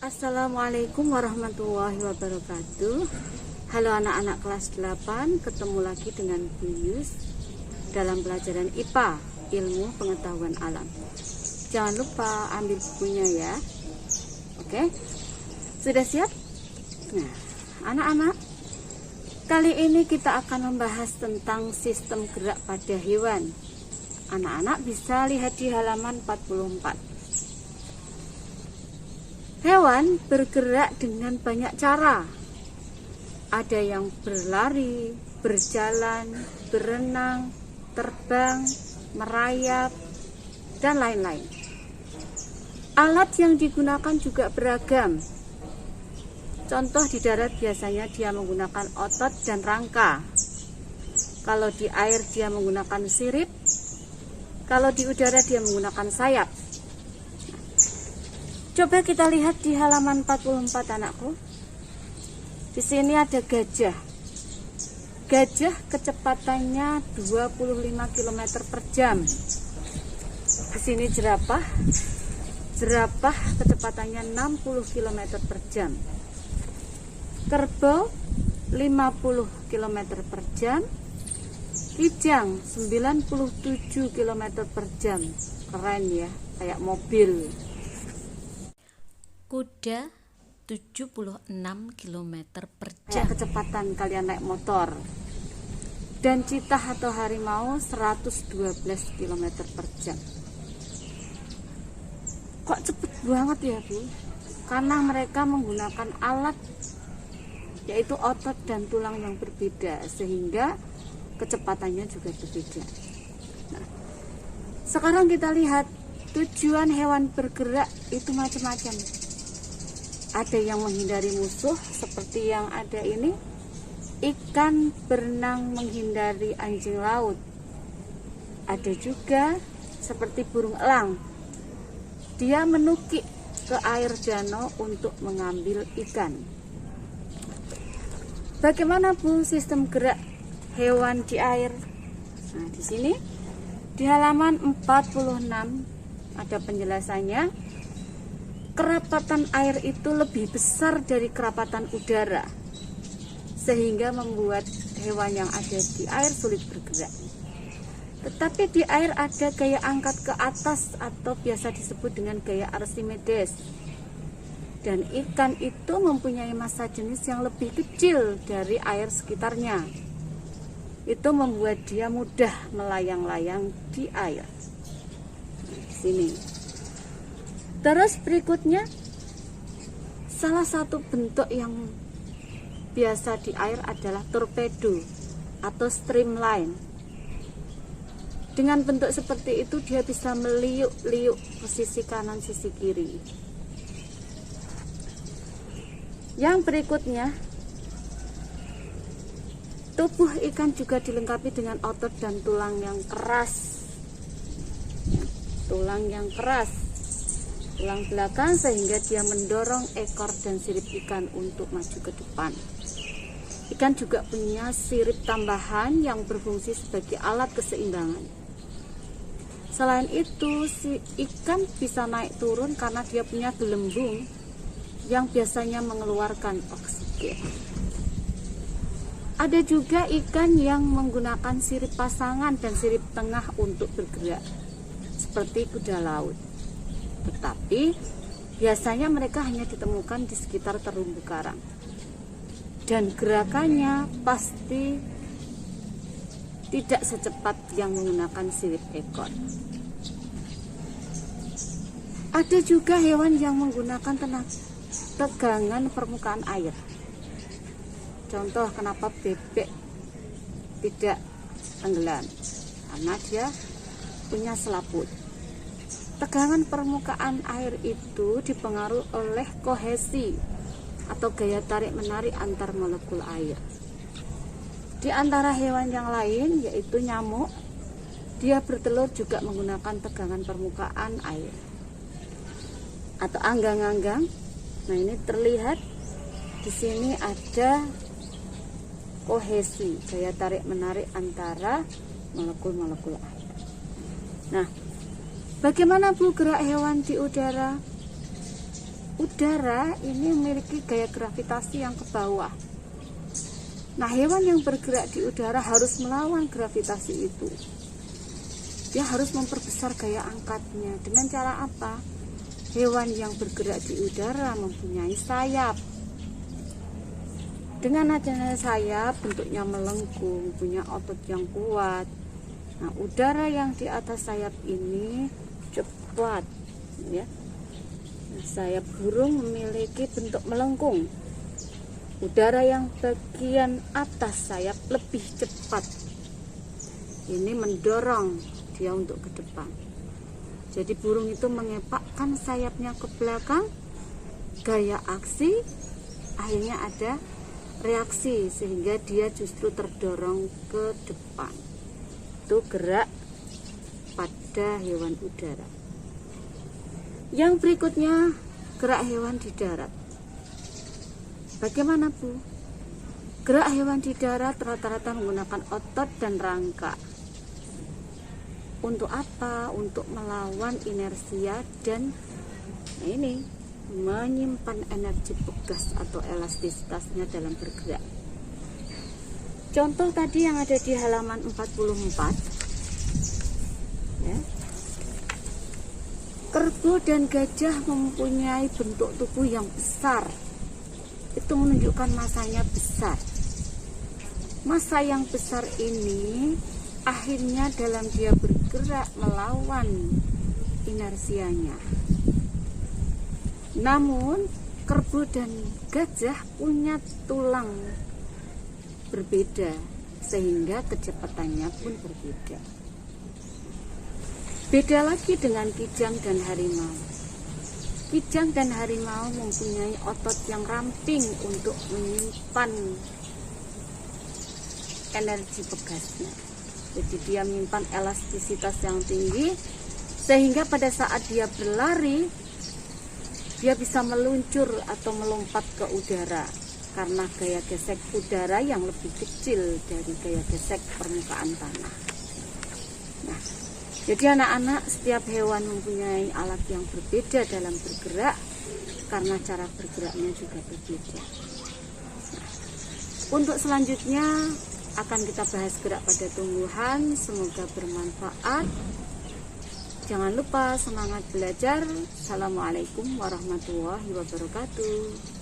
Assalamualaikum warahmatullahi wabarakatuh. Halo anak-anak kelas 8, ketemu lagi dengan Bu Yus dalam pelajaran IPA, Ilmu Pengetahuan Alam. Jangan lupa ambil bukunya ya. Oke, sudah siap? Nah, anak-anak, kali ini kita akan membahas tentang sistem gerak pada hewan. Anak-anak bisa lihat di halaman 44. Hewan bergerak dengan banyak cara. Ada yang berlari, berjalan, berenang, terbang, merayap, dan lain-lain. Alat yang digunakan juga beragam. Contoh di darat biasanya dia menggunakan otot dan rangka. Kalau di air dia menggunakan sirip. Kalau di udara dia menggunakan sayap. Coba kita lihat di halaman 44 anakku. Di sini ada gajah. Gajah kecepatannya 25 km per jam. Di sini jerapah. Jerapah kecepatannya 60 km per jam. Kerbau 50 km per jam. Kijang 97 km per jam. Keren ya, kayak mobil. Kuda 76 km per jam. Kayak kecepatan kalian naik motor. Dan citah atau harimau 112 km per jam. Kok cepet banget ya Bu? Karena mereka menggunakan alat, yaitu otot dan tulang yang berbeda, sehingga kecepatannya juga berbeda. Nah, sekarang kita lihat tujuan hewan bergerak itu macam-macam. Ada yang menghindari musuh seperti yang ada ini. Ikan berenang menghindari anjing laut. Ada juga seperti burung elang. Dia menukik ke air danau untuk mengambil ikan. Bagaimana Bu sistem gerak hewan di air? Nah, di sini di halaman 46 ada penjelasannya. Kerapatan air itu lebih besar dari kerapatan udara, sehingga membuat hewan yang ada di air sulit bergerak. Tetapi di air ada gaya angkat ke atas atau biasa disebut dengan gaya Archimedes. Dan ikan itu mempunyai massa jenis yang lebih kecil dari air sekitarnya. Itu membuat dia mudah melayang-layang di air. Di sini. Terus berikutnya, salah satu bentuk yang biasa di air adalah torpedo atau streamline. Dengan bentuk seperti itu dia bisa meliuk-liuk ke sisi kanan sisi kiri. Yang berikutnya, tubuh ikan juga dilengkapi dengan otot dan tulang yang keras. Tulang yang keras. Tulang belakang sehingga dia mendorong ekor dan sirip ikan untuk maju ke depan. Ikan juga punya sirip tambahan yang berfungsi sebagai alat keseimbangan. Selain itu, si ikan bisa naik turun karena dia punya gelembung yang biasanya mengeluarkan oksigen. Ada juga ikan yang menggunakan sirip pasangan dan sirip tengah untuk bergerak, seperti kuda laut. Tetapi biasanya mereka hanya ditemukan di sekitar terumbu karang. Dan gerakannya pasti tidak secepat yang menggunakan sirip ekor. Ada juga hewan yang menggunakan tegangan permukaan air. Contoh kenapa bebek tidak tenggelam, karena dia punya selaput. Tegangan permukaan air itu dipengaruhi oleh kohesi atau gaya tarik-menarik antar molekul air. Di antara hewan yang lain, yaitu nyamuk, dia bertelur juga menggunakan tegangan permukaan air. Atau anggang-anggang. Nah, ini terlihat di sini ada kohesi, gaya tarik-menarik antara molekul-molekul air. Nah, bagaimana Bu gerak hewan di udara? udara ini memiliki gaya gravitasi yang ke bawah. Nah, hewan yang bergerak di udara harus melawan gravitasi itu. Dia harus memperbesar gaya angkatnya. Dengan cara apa? Hewan yang bergerak di udara mempunyai sayap. Dengan adanya sayap, bentuknya melengkung, punya otot yang kuat. Nah, udara yang di atas sayap ini cepat, ya. Nah, sayap burung memiliki bentuk melengkung. Udara yang bagian atas sayap lebih cepat. Ini mendorong dia untuk ke depan. Jadi burung itu mengepakkan sayapnya ke belakang, gaya aksi, akhirnya ada reaksi sehingga dia justru terdorong ke depan. Itu gerak pada hewan udara. Yang berikutnya, gerak hewan di darat. Bagaimana, Bu? Gerak hewan di darat rata-rata menggunakan otot dan rangka. Untuk apa? Untuk melawan inersia dan ini menyimpan energi pegas atau elastisitasnya dalam bergerak. Contoh tadi yang ada di halaman 44, ya. Kerbau dan gajah mempunyai bentuk tubuh yang besar. Itu menunjukkan masanya besar. Massa yang besar ini akhirnya dalam dia bergerak melawan inersianya. Namun kerbau dan gajah punya tulang berbeda sehingga kecepatannya pun berbeda. Beda lagi dengan kijang dan harimau. Kijang dan harimau mempunyai otot yang ramping untuk menyimpan energi pegasnya. Jadi dia menyimpan elastisitas yang tinggi sehingga pada saat dia berlari dia bisa meluncur atau melompat ke udara karena gaya gesek udara yang lebih kecil dari gaya gesek permukaan tanah. Nah, jadi anak-anak, setiap hewan mempunyai alat yang berbeda dalam bergerak karena cara bergeraknya juga berbeda. Nah, untuk selanjutnya akan kita bahas gerak pada tumbuhan. Semoga bermanfaat. Jangan lupa semangat belajar. Assalamualaikum warahmatullahi wabarakatuh.